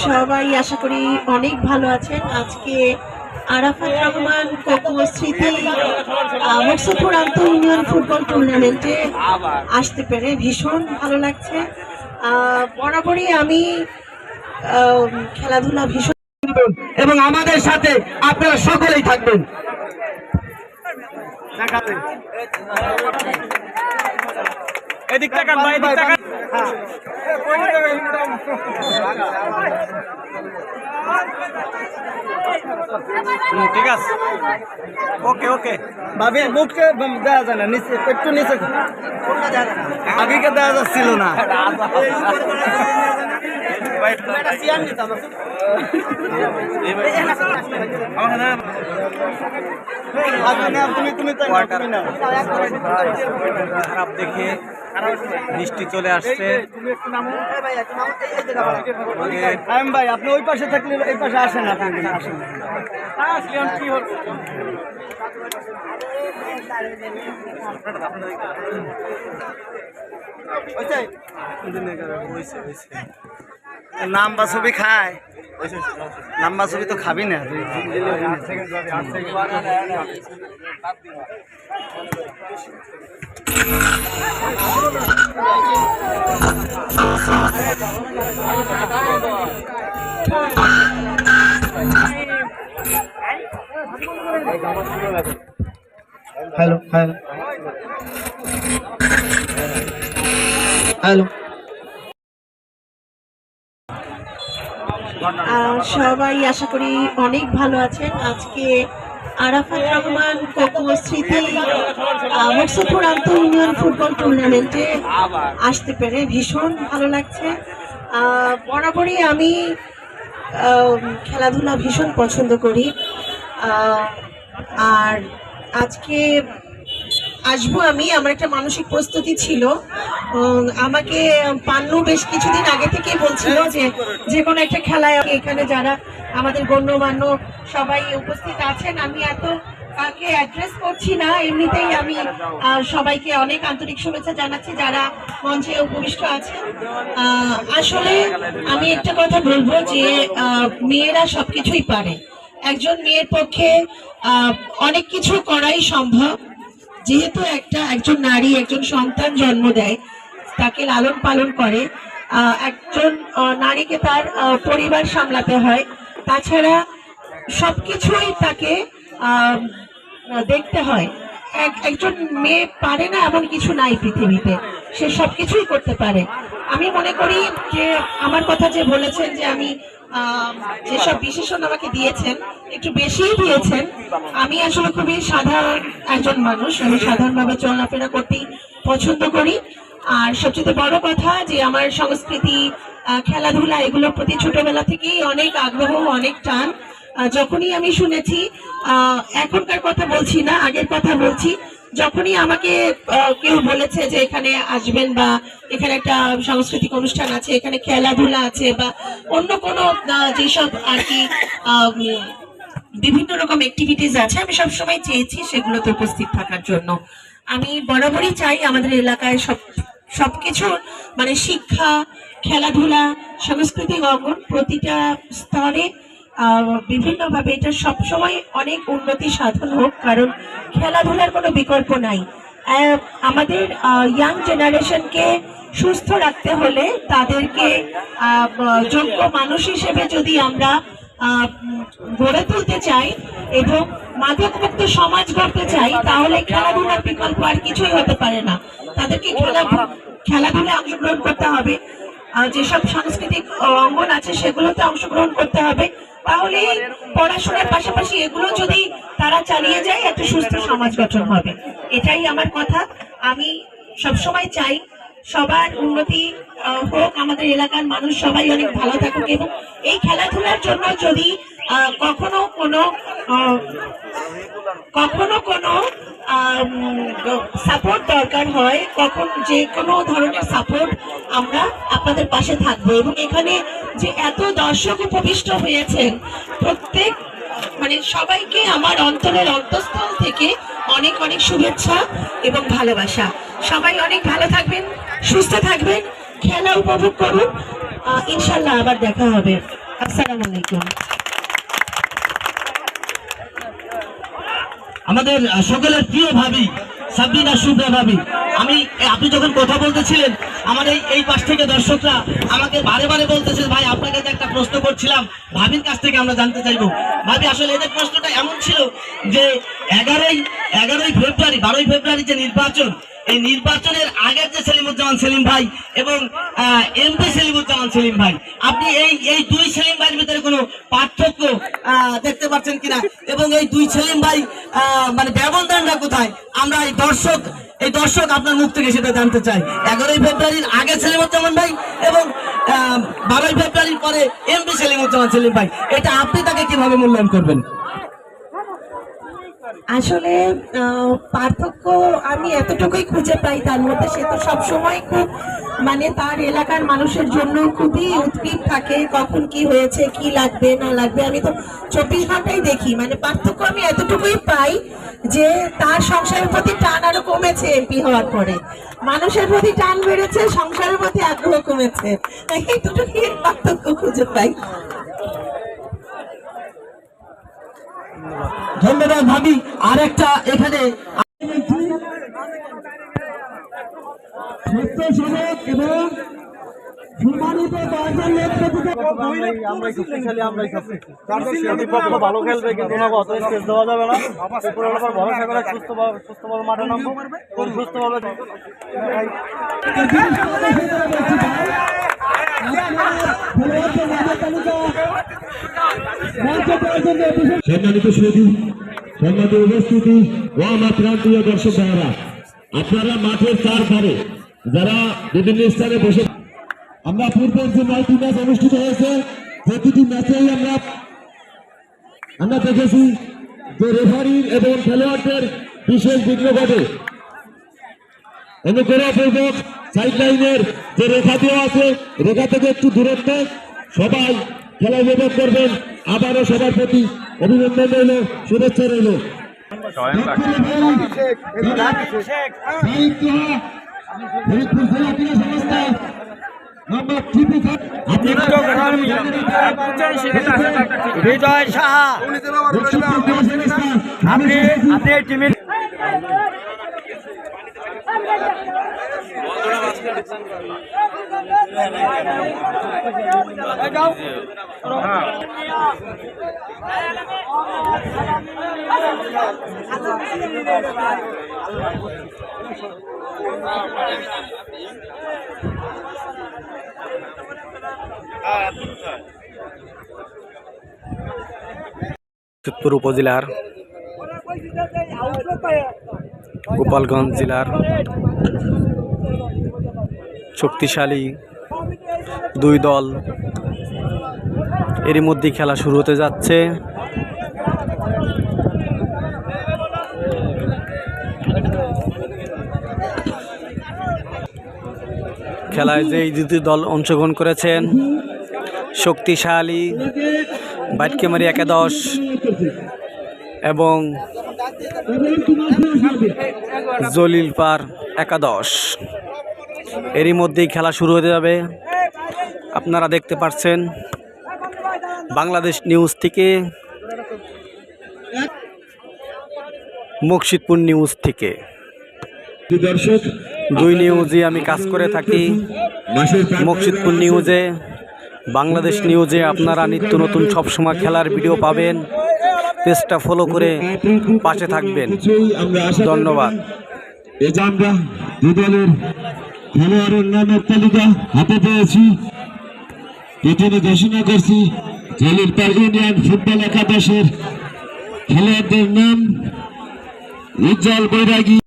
সবাই আশা করি অনেক ভালো আছেন। আজকে আরাফাত রহমান কোকো স্মৃতি মুকসুদপুর আন্তঃ ইউনিয়ন ফুটবল টুর্নামেন্টে আসতে পেরে ভীষণ ভালো লাগছে। বরাবরই আমি খেলাধুলা ভীষণ এবং আমাদের সাথে আপনারা সকলেই থাকবেন। এদিক তাকান ভাই, এদিক তাকান। ঠিক আছে, ওকে ওকে। ভাবি মুখকে দেওয়া যায় না, নিচে একটু নিচে আগেকে দেওয়া যাচ্ছিল না। খারাপ দেখে বৃষ্টি চলে আসছে। ভাই আপনি ওই পাশে থাকলে এই পাশে আসেন, আপনি আসেন। নাম্বার ছবি খায়, নাম্বার ছবি তো খাবি না। Hello hello hello. সবাই আশা করি অনেক ভালো আছেন। আজকে আরাফাত রহমান কোকো স্মৃতি মুকসুদপুর আন্তঃ ইউনিয়ন ফুটবল টুর্নামেন্টে আসতে পেরে ভীষণ ভালো লাগছে। বরাবরই আমি খেলাধুলা ভীষণ পছন্দ করি, আর আজকে আসবো আমি। আমার একটা মানসিক প্রস্তুতি ছিল। আমাকে পান্নু বেশ কিছুদিন আগে থেকেই বলছিল যে কোনো একটা খেলায় এখানে যারা আমাদের গণ্যমান্য সবাই উপস্থিত আছেন, আমি এত কাকে অ্যাড্রেস করছি না, এমনিতেই আমি সবাইকে অনেক আন্তরিক শুভেচ্ছা জানাচ্ছি যারা মঞ্চে উপবিষ্ট আছেন। আসলে আমি একটা কথা বলবো যে মেয়েরা সবকিছুই পারে। একজন মেয়ের পক্ষে অনেক কিছু করাই সম্ভব। যেহেতু একজন নারী একজন সন্তান জন্ম দেয়, তাকে লালন পালন করে, একজন নারীকে তার পরিবার সামলাতে হয়, তাছাড়া সবকিছুই তাকে দেখতে হয়। একজন মেয়ে পারে না এমন কিছু নাই পৃথিবীতে, সে সবকিছুই করতে পারে। আমি মনে করি যে আমার কথা যে বলেছেন যে আমি যেসব বিশেষণ আমাকে দিয়েছেন একটু বেশিই দিয়েছেন। আমি আসলে খুবই সাধারণ একজন মানুষ, আমি সাধারণভাবে চলাফেরা করতেই পছন্দ করি। আর সবচেয়ে বড় কথা যে আমার সংস্কৃতি, খেলাধুলা এগুলোর প্রতি ছোটবেলা থেকেই অনেক আগ্রহ, অনেক টান। যখনই আমি শুনেছি, এখনকার কথা বলছি না, আগের কথা বলছি, যখনই আমাকে কেউ বলেছে যে এখানে আসবেন বা এখানে একটা সাংস্কৃতিক অনুষ্ঠান আছে, এখানে খেলাধুলা আছে বা অন্য কোনো যেসব আর কি বিভিন্ন রকম অ্যাক্টিভিটিস আছে, আমি সবসময় চেয়েছি সেগুলোতে উপস্থিত থাকার জন্য। আমি বরাবরই চাই আমাদের এলাকায় সবকিছু মানে শিক্ষা, খেলাধুলা, সাংস্কৃতিক অঙ্গন প্রতিটা স্তরে বিভিন্নভাবে এটা সবসময় অনেক উন্নতি সাধন হোক, কারণ খেলাধুলার কোনো বিকল্প নাই। আমাদের ইয়াং জেনারেশনকে সুস্থ রাখতে হলে তাদেরকে যোগ্য মানুষ হিসেবে যদি আমরা গড়ে তুলতে চাই এবং মাদক মুক্ত সমাজ গড়তে চাই, তাহলে খেলাধুলার বিকল্প আর কিছুই হতে পারে না। তাদেরকে খেলাধুলায় অংশগ্রহণ করতে হবে, যেসব সাংস্কৃতিক অঙ্গন আছে সেগুলোতে অংশগ্রহণ করতে হবে। তাহলে পড়াশোনার পাশাপাশি এগুলো যদি তারা চালিয়ে যায়, একটা সুস্থ সমাজ গঠন হবে। এটাই আমার কথা। আমি সবসময় চাই সবার উন্নতি হোক, আমাদের এলাকার মানুষ সবাই অনেক ভালো থাকুক, এবং এই খেলাধুলার জন্য যদি কখনো কোনো সাপোর্ট দরকার হয়, কখন যে কোনো ধরনের সাপোর্ট আমরা আপনাদের পাশে থাকবো। এবং এখানে যে এত দর্শক উপবিষ্ট হয়েছেন, প্রত্যেক মানে সবাইকে আমার অন্তরের অন্তঃস্থল থেকে অনেক অনেক শুভেচ্ছা এবং ভালোবাসা। সবাই অনেক ভালো থাকবেন, সুস্থ থাকবেন, খেলা উপভোগ করুন। ইনশাল্লাহ আবার দেখা হবে। আসসালামু আলাইকুম। আমাদের সকলের প্রিয় ভাবি সাবিনা শুভ্রা ভাবি, আপনি যখন কথা বলতেছিলেন আমার এই পাশ থেকে দর্শকরা আমাকে বারে বারে বলতেছে ভাই আপনাকে যে একটা প্রশ্ন করছিলাম ভাবির কাছ থেকে আমরা জানতে চাইবো। ভাবি আসলে এদের প্রশ্নটা এমন ছিল যে 11ই ফেব্রুয়ারি 12ই ফেব্রুয়ারি যে নির্বাচন, এই নির্বাচনের আগের যে সেলিমুজ্জামান সেলিম ভাই এবং এমপি সেলিমুজ্জামান সেলিম ভাই, আপনি এই দুই সেলিম ভাইয়ের ভিতরে কোনো পার্থক্য দেখতে পাচ্ছেন কিনা, এবং এই দুই সেলিম ভাই মানে ব্যবধানটা কোথায়, আমরা এই দর্শক আপনার মুখ থেকে সেটা জানতে চাই। 11ই ফেব্রুয়ারির আগে সেলিমুজ্জামান ভাই এবং 12ই ফেব্রুয়ারির পরে এমপি সেলিমুজ্জামান সেলিম ভাই, এটা আপনি তাকে কিভাবে মূল্যায়ন করবেন? আসলে পার্থক্য আমি এতটুকুই খুঁজে পাই তার মধ্যে, সে তো সবসময় খুব মানে তার এলাকার মানুষের জন্য খুবই উদ্গ্রীব থাকে, কখন কি হয়েছে, কি লাগবে না লাগবে, আমি তো 24 ঘন্টাই দেখি। মানে পার্থক্য আমি এতটুকুই পাই যে তার সংসারের প্রতি টান আরো কমেছে এমপি হওয়ার পরে, মানুষের প্রতি টান বেড়েছে, সংসারের প্রতি আগ্রহ কমেছে, এইটুকুই পার্থক্য খুঁজে পাই। ধন্যবাদ ভাবি। আর একটা এখানে এবং ভালো খেলবে কিন্তু অত স্পেস দেওয়া যাবে না, ভরসা করে সুস্থভাবে মাঠে নামবো, সুস্থভাবে সম্মানিত সুধী, সম্মানিত উপস্থিতি ও আমার প্রান্তীয় দর্শক ভাইয়েরা, আপনারা মাঠের চারপারে যারা বিভিন্ন স্থানে বসে, আমরা পূর্বের যে 9টি ম্যাচ অনুষ্ঠিত হয়েছে প্রতিটি ম্যাচেই আমরা দেখেছি যে রেফারির এবং খেলোয়াড়দের বিশেষ বিঘ্ন ঘটে। অনুগ্রহপূর্বক সাইড লাইনের যে রেখা দেওয়া আছে রেখা থেকে একটু দূরত্ব, সবাই খেলা উপভোগ করবেন। আবারও সবার প্রতি অভিনন্দন রইল, শুভেচ্ছা রইল। বিজয় সাহা, আপনি টিমের চাঁদপুর উপজেলার গোপালগঞ্জ জেলার শক্তিশালী দুই দল, এরই মধ্যে খেলা শুরু হতে যাচ্ছে। খেলায় যে দুটি দল অংশগ্রহণ করেছেন, শক্তিশালী বাইটকেমারি 11 এবং জলিলপাড় 11, এরই মধ্যেই খেলা শুরু হতে যাবে। আপনারা দেখতে পাচ্ছেন বাংলাদেশ নিউজ থেকে, মুর্শিদপুর নিউজ থেকে, দুই নিউজে আমি কাজ করে থাকি। মুর্শিদপুর নিউজে, বাংলাদেশ নিউজে আপনারা নিত্য নতুন সবসময় খেলার ভিডিও পাবেন। পেজটা ফলো করে পাশে থাকবেন। ধন্যবাদ। এই যে আমরা দুই দলের খেলোয়াড়ের নামের তালিকা হাতে পেয়েছি, প্রথমে ঘোষণা করছি জলিলপাড় ইউনিয়ন ফুটবল 11 খেলোয়াড়দের নাম: উজ্জ্বল বৈরাগী,